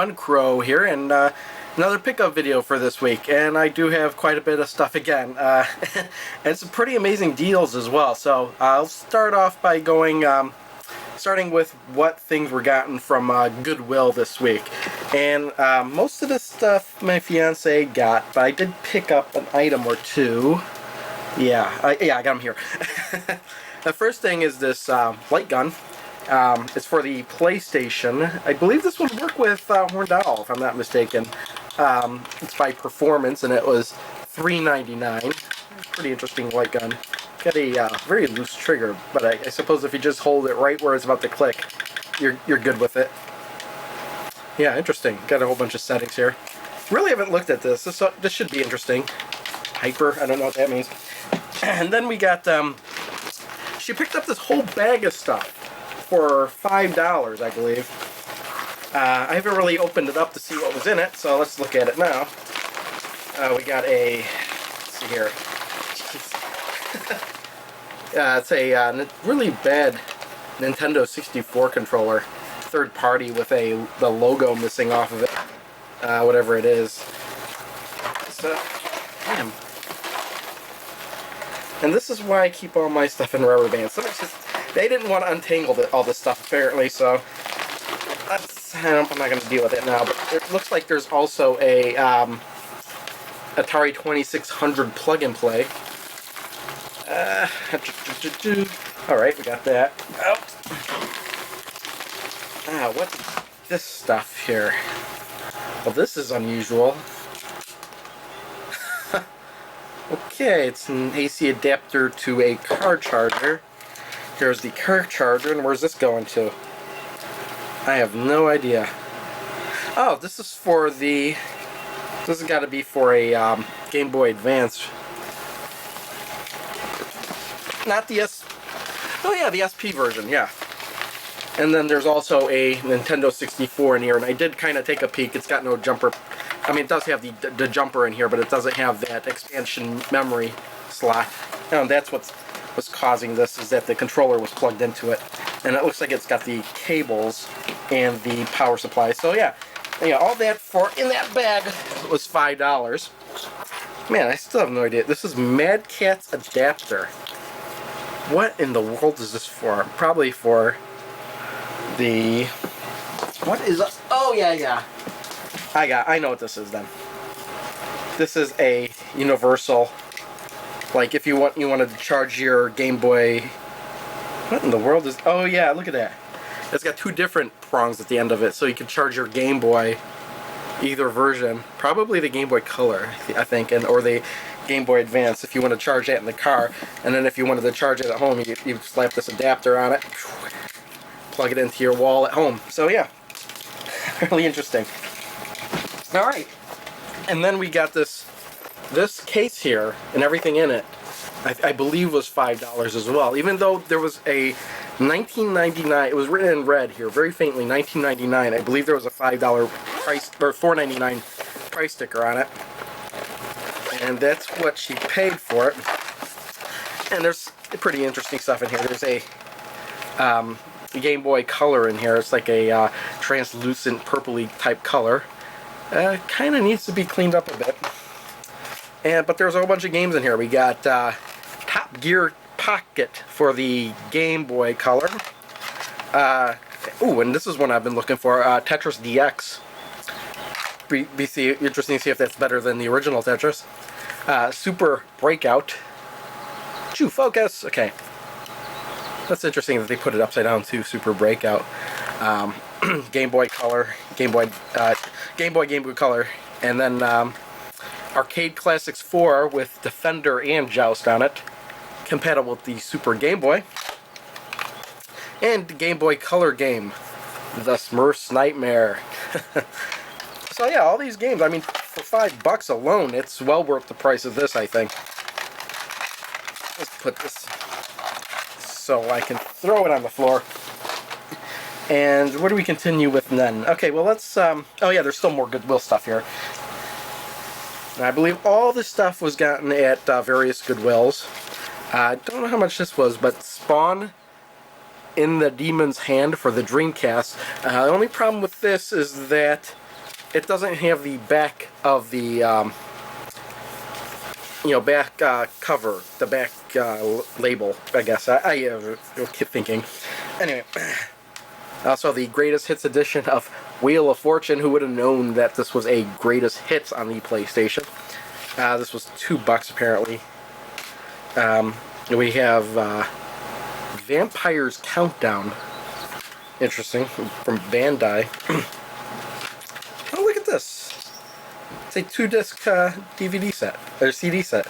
everyone, Crow here, and another pickup video for this week. And I do have quite a bit of stuff again, and some pretty amazing deals as well. So I'll start off by starting with what things were gotten from Goodwill this week. And most of this stuff my fiance got, but I did pick up an item or two. Yeah, I got them here. The first thing is this light gun. It's for the PlayStation. I believe this would work with Horndal, if I'm not mistaken. It's by Performance, and it was $3.99. Pretty interesting light gun. Got a very loose trigger, but I suppose if you just hold it right where it's about to click, you're good with it. Yeah, interesting. Got a whole bunch of settings here. Really haven't looked at this. This should be interesting. Hyper, I don't know what that means. And then we got, she picked up this whole bag of stuff for $5, I believe. I haven't really opened it up to see what was in it, so let's look at it now. We got a, let's see here. It's a really bad Nintendo 64 controller, third party with the logo missing off of it, whatever it is. So, damn. And this is why I keep all my stuff in rubber bands. They didn't want to untangle all this stuff, apparently, so I'm not going to deal with it now. But it looks like there's also a Atari 2600 plug-and-play. Alright, we got that. What's this stuff here? Well, this is unusual. Okay, it's an AC adapter to a car charger. Here's the car charger, and where's this going to? I have no idea. Oh, this is for the... This has got to be for a Game Boy Advance. Not the Oh yeah, the SP version, yeah. And then there's also a Nintendo 64 in here, and I did kind of take a peek. It's got no jumper. I mean, it does have the jumper in here, but it doesn't have that expansion memory slot. And that's what's causing this, is that the controller was plugged into it. And it looks like it's got the cables and the power supply. So yeah, all that in that bag was $5. Man, I still have no idea. This is Mad Catz adapter. What in the world is this for? Probably for the... What is... Oh, yeah. I know what this is then. This is a universal... Like, if you wanted to charge your Game Boy... What in the world is... Oh, yeah, look at that. It's got two different prongs at the end of it, so you can charge your Game Boy either version. Probably the Game Boy Color, I think, or the Game Boy Advance if you want to charge that in the car. And then if you wanted to charge it at home, you slap this adapter on it, plug it into your wall at home. So yeah, really interesting. Alright, and then we got this case here, and everything in it, I believe was $5 as well, even though there was a $19.99, it was written in red here, very faintly, $19.99. I believe there was a $5 price, or $4.99 price sticker on it. And that's what she paid for it. And there's pretty interesting stuff in here. There's a Game Boy Color in here. It's like a translucent purpley type color. Kind of needs to be cleaned up a bit. But there's a whole bunch of games in here. We got Top Gear Pocket for the Game Boy Color. Ooh, and this is one I've been looking for. Tetris DX. Interesting to see if that's better than the original Tetris. Super Breakout. Chew focus. Okay. That's interesting that they put it upside down too. Super Breakout. Game Boy Color. Game Boy Color. And then Arcade Classics 4 with Defender and Joust on it. Compatible with the Super Game Boy. And the Game Boy Color game. The Smurfs Nightmare. So yeah, all these games, I mean, for $5 alone, it's well worth the price of this, I think. Let's put this so I can throw it on the floor. And where do we continue with then? Okay, well let's, oh yeah, there's still more Goodwill stuff here. And I believe all this stuff was gotten at various Goodwills. I don't know how much this was, but Spawn in the Demon's Hand for the Dreamcast. The only problem with this is that it doesn't have the back of the back cover, the back label, I guess. I keep thinking. Anyway, also the greatest hits edition of Wheel of Fortune. Who would have known that this was a greatest hits on the PlayStation? This was $2 apparently. We have Vampire's Countdown. Interesting, from Bandai. Oh, look at this. It's a 2-disc DVD set, or CD set.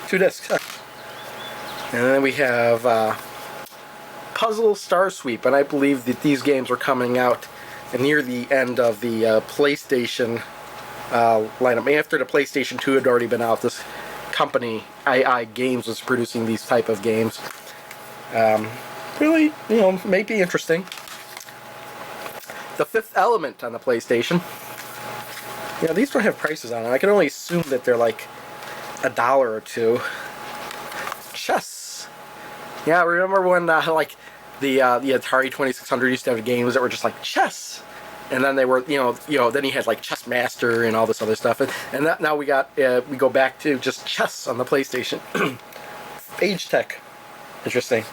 2 discs. And then we have Puzzle Star Sweep, and I believe that these games were coming out near the end of the PlayStation lineup. After the PlayStation 2 had already been out, this company, II Games, was producing these type of games. Really, may be interesting. The Fifth Element on the PlayStation. These don't have prices on them. I can only assume that they're like $1 or $2. Chess. Yeah, remember when like the Atari 2600 used to have games that were just like chess, and then they were then you had like Chess Master and all this other stuff, and that, now we go back to just chess on the PlayStation. Age Tech. Interesting.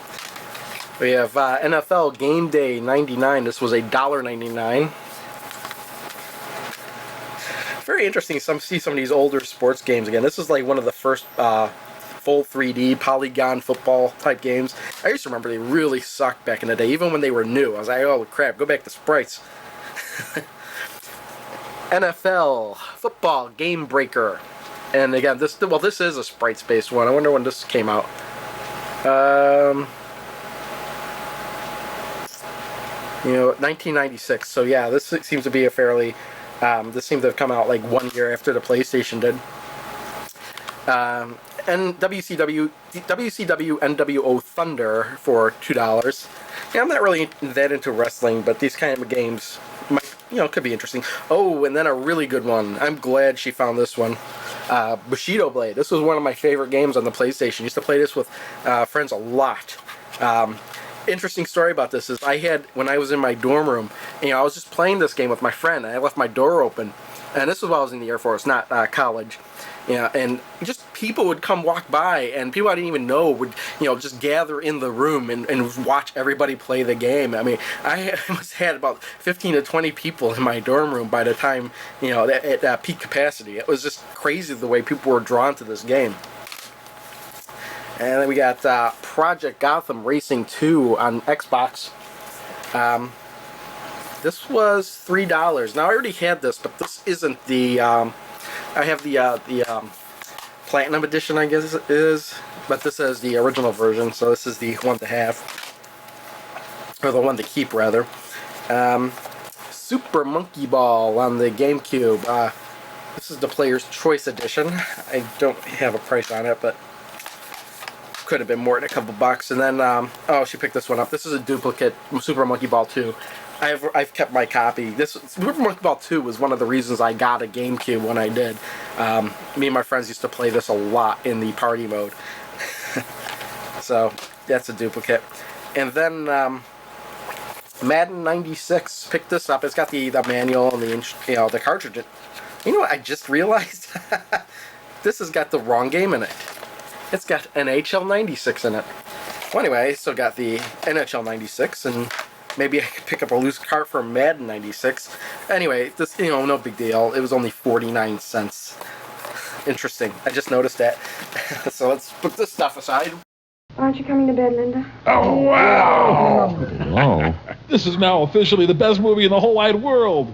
We have NFL Game Day 99. This was $1.99. Very interesting to see some of these older sports games again. This is like one of the first full 3D polygon football type games. I used to remember they really sucked back in the day, even when they were new. I was like, oh crap, go back to sprites. NFL Football Game Breaker. And again, this is a sprites-based one. I wonder when this came out. 1996. So yeah, this seems to be a fairly. This seemed to have come out like 1 year after the PlayStation did. And WCW NWO Thunder for $2. Yeah, I'm not really that into wrestling, but these kind of games might, could be interesting. Oh, and then a really good one. I'm glad she found this one. Bushido Blade. This was one of my favorite games on the PlayStation. Used to play this with friends a lot. Interesting story about this is when I was in my dorm room, I was just playing this game with my friend, and I left my door open, and this was while I was in the Air Force, not college. And just people would come walk by, and people I didn't even know would, just gather in the room and watch everybody play the game. I mean, I almost had about 15 to 20 people in my dorm room by the time, at peak capacity. It was just crazy the way people were drawn to this game. And then we got Project Gotham Racing 2 on Xbox. This was $3. Now I already had this, but this isn't the. I have the Platinum Edition, I guess it is, but this is the original version. So this is the one to have, or the one to keep rather. Super Monkey Ball on the GameCube. This is the Player's Choice Edition. I don't have a price on it, but could have been more than a couple bucks. And then, oh, she picked this one up. This is a duplicate Super Monkey Ball 2. I've kept my copy. This Super Monkey Ball 2 was one of the reasons I got a GameCube when I did. Me and my friends used to play this a lot in the party mode. So that's a duplicate. And then Madden 96. Picked this up. It's got the manual and the cartridge. You know what I just realized? This has got the wrong game in it. It's got NHL 96 in it. Well, anyway, I still got the NHL 96, and maybe I could pick up a loose cart for Madden 96. Anyway, this, no big deal. It was only 49 cents. Interesting. I just noticed that. So let's put this stuff aside. Aren't you coming to bed, Linda? Oh, wow! Hello. This is now officially the best movie in the whole wide world.